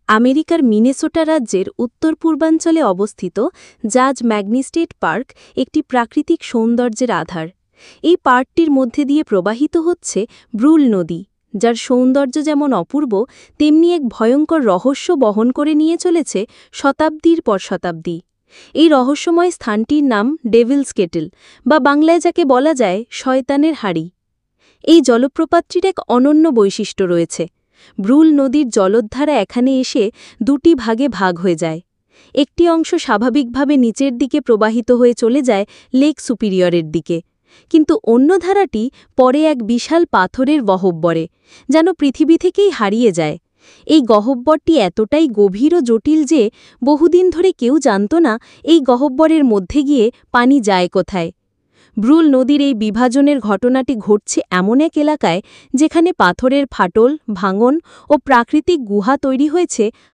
আমেরিকার মিনেসোটা রাজ্যের উত্তর পূর্বাঞ্চলে অবস্থিত জাজ ম্যাগনি স্টেট পার্ক একটি প্রাকৃতিক সৌন্দর্যের আধার। এই পার্কটির মধ্যে দিয়ে প্রবাহিত হচ্ছে ব্রুল নদী, যার সৌন্দর্য যেমন অপূর্ব, তেমনি এক ভয়ঙ্কর রহস্য বহন করে নিয়ে চলেছে শতাব্দীর পর শতাব্দী। এই রহস্যময় স্থানটির নাম ডেভিলস কেটেল, বা বাংলায় যাকে বলা যায় শয়তানের হাড়ি। এই জলপ্রপাতটির এক অনন্য বৈশিষ্ট্য রয়েছে। ব্রুল নদীর জলোদ্ধারা এখানে এসে দুটি ভাগে ভাগ হয়ে যায়। একটি অংশ স্বাভাবিকভাবে নিচের দিকে প্রবাহিত হয়ে চলে যায় লেক সুপিরিয়রের দিকে, কিন্তু অন্য ধারাটি পরে এক বিশাল পাথরের গহ্বরে, যেন পৃথিবী থেকেই হারিয়ে যায়। এই গহ্বরটি এতটাই গভীর ও জটিল যে বহুদিন ধরে কেউ জানত না এই গহ্বরের মধ্যে গিয়ে পানি যায় কোথায়। ব্রুল নদীর এই বিভাজনের ঘটনাটি ঘটছে এমন এক এলাকায় যেখানে পাথরের ফাটল, ভাঙন ও প্রাকৃতিক গুহা তৈরি হয়েছে